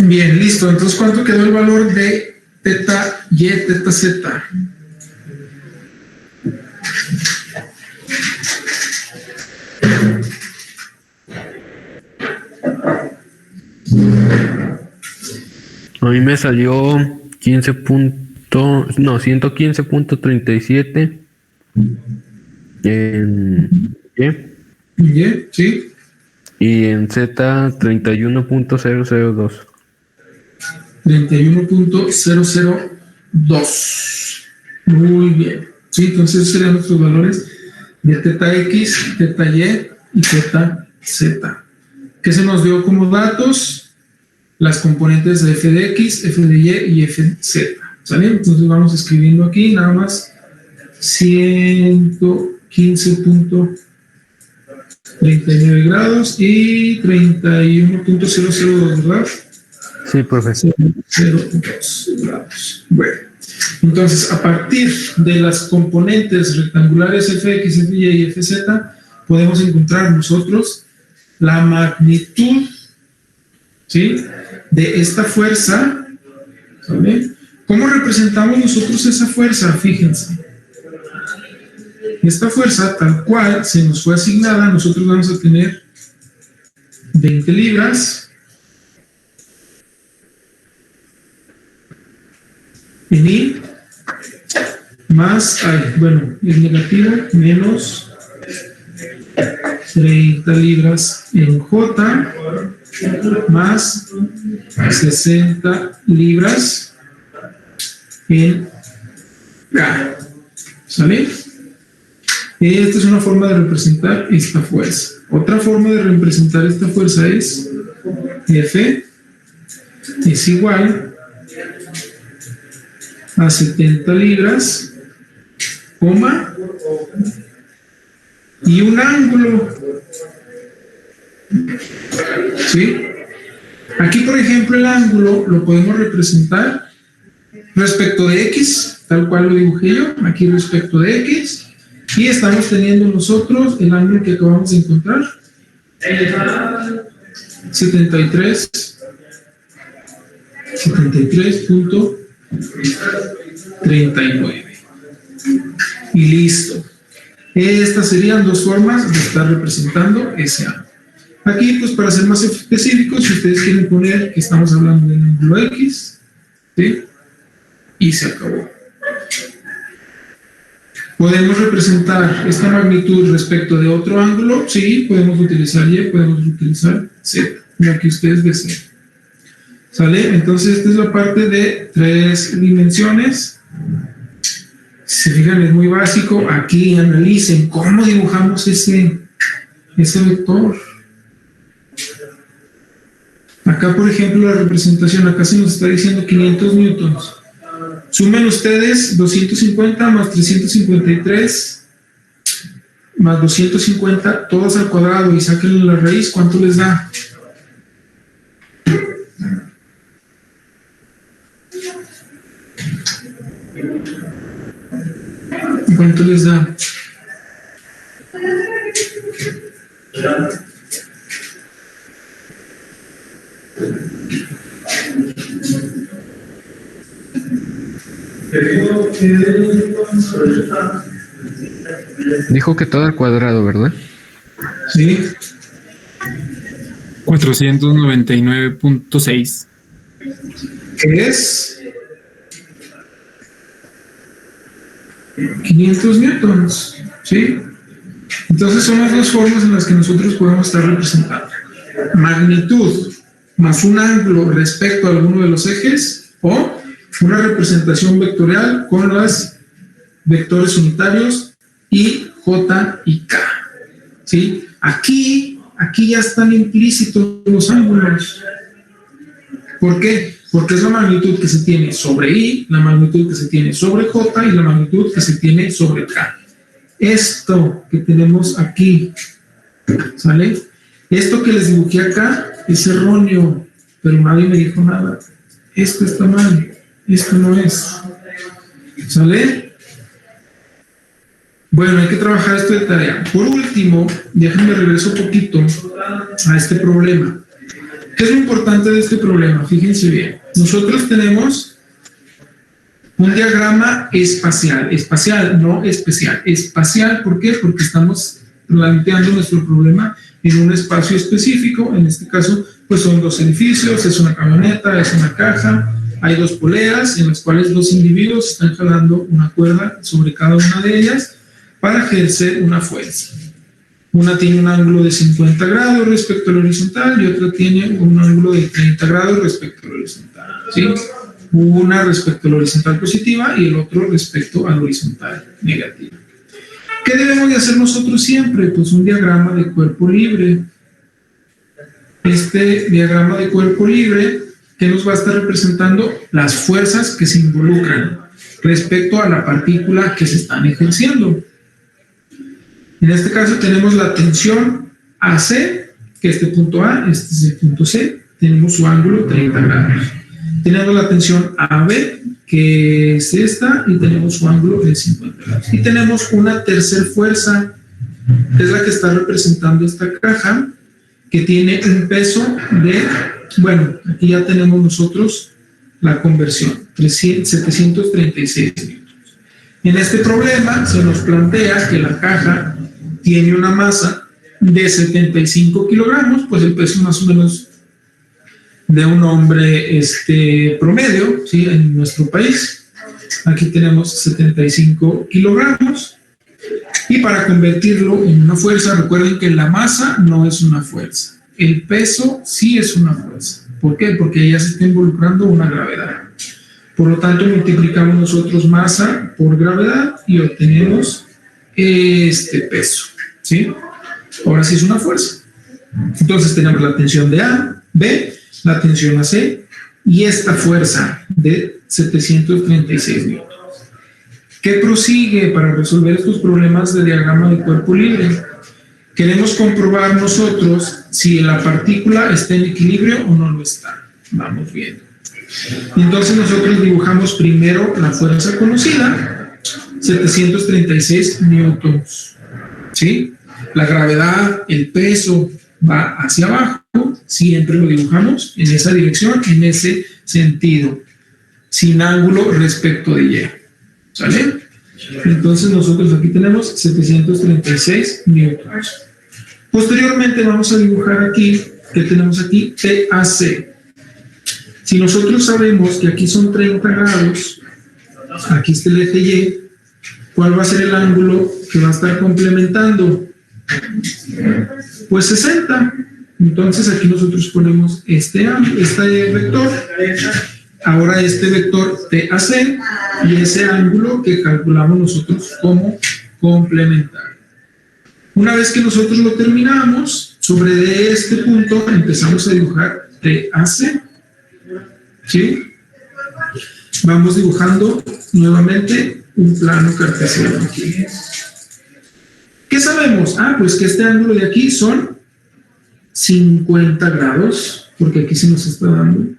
Speaker 1: Bien, listo. Entonces, ¿cuánto quedó el valor de teta y, teta z?
Speaker 2: A mí me salió 115.37 en Y
Speaker 1: Y, sí.
Speaker 2: y en Z 31.002.
Speaker 1: 31.002. Muy bien. Sí, entonces esos serían nuestros valores de teta x, teta y y teta z. ¿Qué se nos dio como datos? Las componentes de f de x, f de y f de z. ¿Sale? Entonces vamos escribiendo aquí nada más 115.39 grados y 31.002, ¿verdad?
Speaker 2: Sí, profe.
Speaker 1: 0.2 grados. Bueno, entonces a partir de las componentes rectangulares fx, fy y fz, podemos encontrar nosotros la magnitud, ¿sí?, de esta fuerza. ¿Sale? ¿Cómo representamos nosotros esa fuerza? Fíjense. Esta fuerza, tal cual se nos fue asignada, nosotros vamos a tener 20 libras en I más, bueno, es negativo, menos 30 libras en J más 60 libras en K. ¿Sale? Esta es una forma de representar esta fuerza. Otra forma de representar esta fuerza es F es igual a 70 libras, coma, y un ángulo. ¿Sí? Aquí, por ejemplo, el ángulo lo podemos representar respecto de X, tal cual lo dibujé yo, aquí respecto de X, y estamos teniendo nosotros el ángulo que acabamos de encontrar, 73.39. Y listo. Estas serían dos formas de estar representando ese ángulo. Aquí, pues para ser más específicos, si ustedes quieren poner que estamos hablando del ángulo X, ¿sí?, y se acabó. ¿Podemos representar esta magnitud respecto de otro ángulo? Sí, podemos utilizar Y, podemos utilizar Z, lo que ustedes deseen. ¿Sale? Entonces, esta es la parte de 3 dimensiones. Si se fijan, es muy básico. Aquí analicen cómo dibujamos ese vector. Acá, por ejemplo, la representación, acá se nos está diciendo 500 newtons. Sumen ustedes 250 más 353 más 250, todos al cuadrado, y saquen la raíz. ¿Cuánto les da? ¿Cuánto les da?
Speaker 2: Dijo que todo al cuadrado, ¿verdad?
Speaker 1: Sí.
Speaker 3: 499.6.
Speaker 1: ¿Qué es? 500 newtons, ¿sí? Entonces son las dos formas en las que nosotros podemos estar representando. Magnitud más un ángulo respecto a alguno de los ejes, o una representación vectorial con los vectores unitarios I, J y K. ¿Sí? Aquí ya están implícitos los ángulos. ¿Por qué? Porque es la magnitud que se tiene sobre I, la magnitud que se tiene sobre J y la magnitud que se tiene sobre K. Esto que tenemos aquí, ¿sale? Esto que les dibujé acá es erróneo, pero nadie me dijo nada. Esto está mal, esto no es. ¿Sale? Bueno, hay que trabajar esto de tarea. Por último, déjenme regreso un poquito a este problema. ¿Qué es lo importante de este problema? Fíjense bien. Nosotros tenemos un diagrama espacial, no especial. Espacial, ¿por qué? Porque estamos planteando nuestro problema en un espacio específico. En este caso, pues son dos edificios, es una camioneta, es una caja. Hay dos poleas en las cuales dos individuos están jalando una cuerda sobre cada una de ellas para ejercer una fuerza. Una tiene un ángulo de 50 grados respecto al horizontal y otra tiene un ángulo de 30 grados respecto al horizontal, ¿sí? Una respecto al horizontal positiva y el otro respecto al horizontal negativa. ¿Qué debemos de hacer nosotros siempre? Pues un diagrama de cuerpo libre. Este diagrama de cuerpo libre que nos va a estar representando las fuerzas que se involucran respecto a la partícula que se están ejerciendo. En este caso tenemos la tensión AC, que es este punto A, este es el punto C, tenemos su ángulo 30 grados. Tenemos la tensión AB, que es esta, y tenemos su ángulo de 50 grados. Y tenemos una tercera fuerza, que es la que está representando esta caja, que tiene un peso de, bueno, aquí ya tenemos nosotros la conversión, 736 newtons. En este problema se nos plantea que la caja tiene una masa de 75 kilogramos, pues el peso más o menos de un hombre promedio, ¿sí? En nuestro país. Aquí tenemos 75 kilogramos. Y para convertirlo en una fuerza, recuerden que la masa no es una fuerza. El peso sí es una fuerza. ¿Por qué? Porque ya se está involucrando una gravedad. Por lo tanto, multiplicamos nosotros masa por gravedad y obtenemos este peso, ¿sí? Ahora sí es una fuerza. Entonces tenemos la tensión de A, B, la tensión AC y esta fuerza de 736 newtons. ¿Qué prosigue para resolver estos problemas de diagrama de cuerpo libre? Queremos comprobar nosotros si la partícula está en equilibrio o no lo está. Vamos viendo. Entonces nosotros dibujamos primero la fuerza conocida, 736 newtons, ¿sí? La gravedad, el peso va hacia abajo, siempre lo dibujamos en esa dirección, en ese sentido, sin ángulo respecto de Y, ¿sale? Entonces nosotros aquí tenemos 736 newtons. Posteriormente vamos a dibujar aquí, ¿qué tenemos aquí? TAC. Si nosotros sabemos que aquí son 30 grados, aquí está el eje Y, ¿cuál va a ser el ángulo que va a estar complementando? Pues 60. Entonces aquí nosotros ponemos este vector, ahora este vector TAC y ese ángulo que calculamos nosotros como complementario. Una vez que nosotros lo terminamos, sobre de este punto empezamos a dibujar TAC, ¿sí? Vamos dibujando nuevamente un plano cartesiano aquí. ¿Qué sabemos? Pues que este ángulo de aquí son 50 grados, porque aquí se nos está dando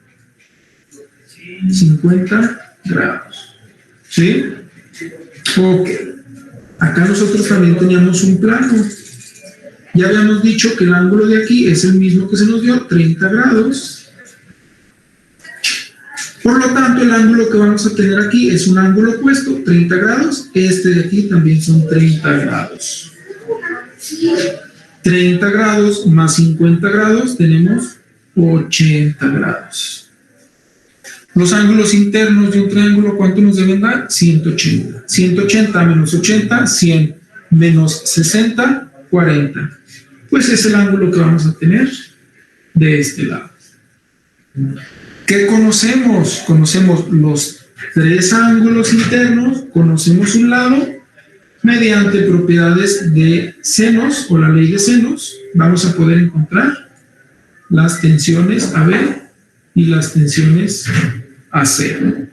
Speaker 1: 50 grados, ¿sí? Ok. Acá nosotros también teníamos un plano. Ya habíamos dicho que el ángulo de aquí es el mismo que se nos dio, 30 grados. Por lo tanto, el ángulo que vamos a tener aquí es un ángulo opuesto, 30 grados. Este de aquí también son 30 grados. 30 grados más 50 grados tenemos 80 grados. Los ángulos internos de un triángulo, ¿cuánto nos deben dar? 180. 180 menos 80, 100. Menos 60, 40. Pues es el ángulo que vamos a tener de este lado. ¿Qué conocemos? Conocemos los tres ángulos internos, conocemos un lado. Mediante propiedades de senos o la ley de senos, vamos a poder encontrar las tensiones AB y las tensiones AC.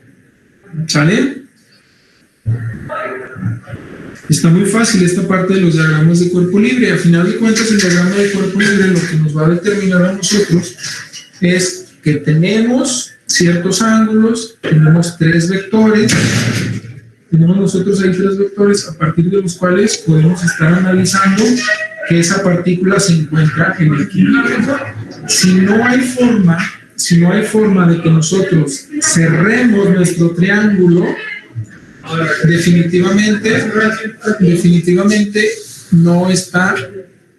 Speaker 1: ¿Sale? Está muy fácil esta parte de los diagramas de cuerpo libre. A final de cuentas, el diagrama de cuerpo libre lo que nos va a determinar a nosotros es que tenemos ciertos ángulos, tenemos tres vectores. Tenemos nosotros ahí tres vectores a partir de los cuales podemos estar analizando que esa partícula se encuentra en equilibrio. Si no hay forma de que nosotros cerremos nuestro triángulo, definitivamente no está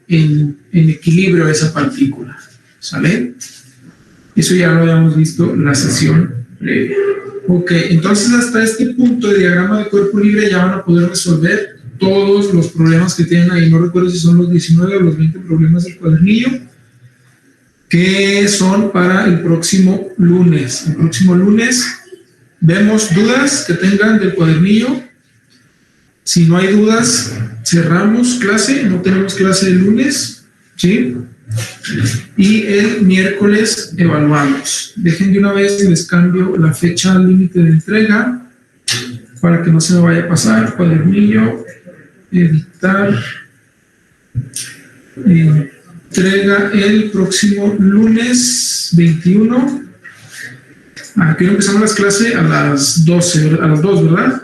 Speaker 1: en equilibrio esa partícula, ¿sale? Eso ya lo habíamos visto en la sesión previa. Ok, entonces hasta este punto de diagrama de cuerpo libre ya van a poder resolver todos los problemas que tienen ahí. No recuerdo si son los 19 o los 20 problemas del cuadernillo, que son para el próximo lunes. El próximo lunes vemos dudas que tengan del cuadernillo. Si no hay dudas, cerramos clase. No tenemos clase el lunes, ¿sí? Y el miércoles evaluamos. Dejen de una vez, les cambio la fecha límite de entrega para que no se me vaya a pasar. Cuadernillo, editar, entrega el próximo lunes 21. Aquí empezamos las clases a las 12, a las 2, ¿verdad?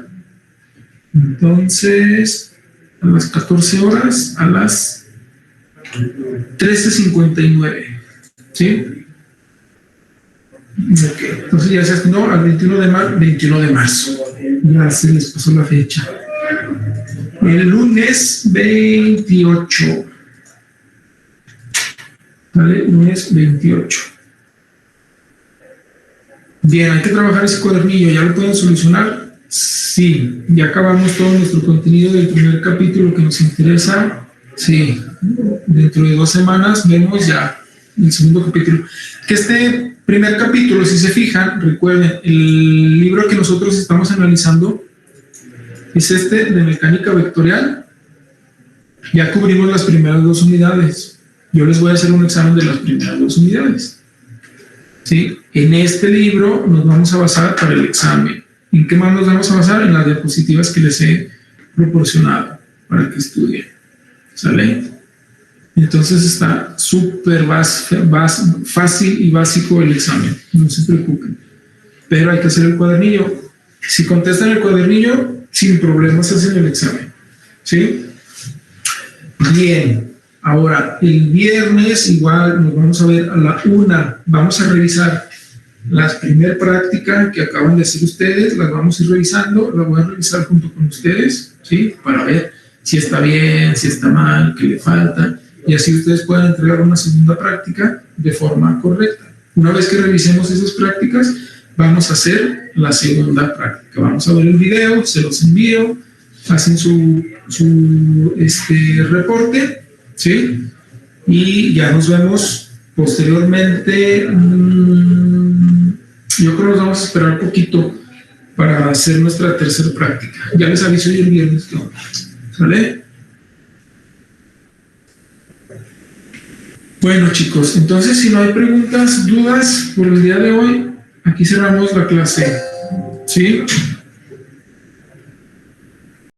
Speaker 1: Entonces, a las 14 horas, a las 13:59, ¿sí? Ok, entonces ya se asignó al 21 de marzo. Ya se les pasó la fecha. El lunes 28. ¿Vale? Lunes 28. Bien, hay que trabajar ese cuadernillo. ¿Ya lo pueden solucionar? Sí. ¿Ya acabamos todo nuestro contenido del primer capítulo que nos interesa? Sí. Dentro de 2 semanas vemos ya el segundo capítulo. Que este primer capítulo, si se fijan, recuerden, el libro que nosotros estamos analizando es este de mecánica vectorial. Ya cubrimos las primeras 2 unidades. Yo les voy a hacer un examen de las primeras 2 unidades. ¿Sí? En este libro nos vamos a basar para el examen. ¿En qué más nos vamos a basar? En las diapositivas que les he proporcionado para que estudien. ¿Sale? Entonces está súper fácil y básico el examen. No se preocupen. Pero hay que hacer el cuadernillo. Si contestan el cuadernillo, sin problemas hacen el examen. ¿Sí? Bien. Ahora, el viernes igual nos vamos a ver a la 1. Vamos a revisar las primeras prácticas que acaban de hacer ustedes. Las vamos a ir revisando. Las voy a revisar junto con ustedes, ¿sí? Para ver si está bien, si está mal, qué le falta. Y así ustedes pueden entregar una segunda práctica de forma correcta. Una vez que revisemos esas prácticas, vamos a hacer la segunda práctica. Vamos a ver el video, se los envío, hacen su reporte, ¿sí? Y ya nos vemos posteriormente. Yo creo que nos vamos a esperar un poquito para hacer nuestra tercera práctica. Ya les aviso hoy el viernes que vamos. ¿Sale? Bueno, chicos, entonces si no hay preguntas, dudas por el día de hoy, aquí cerramos la clase. ¿Sí?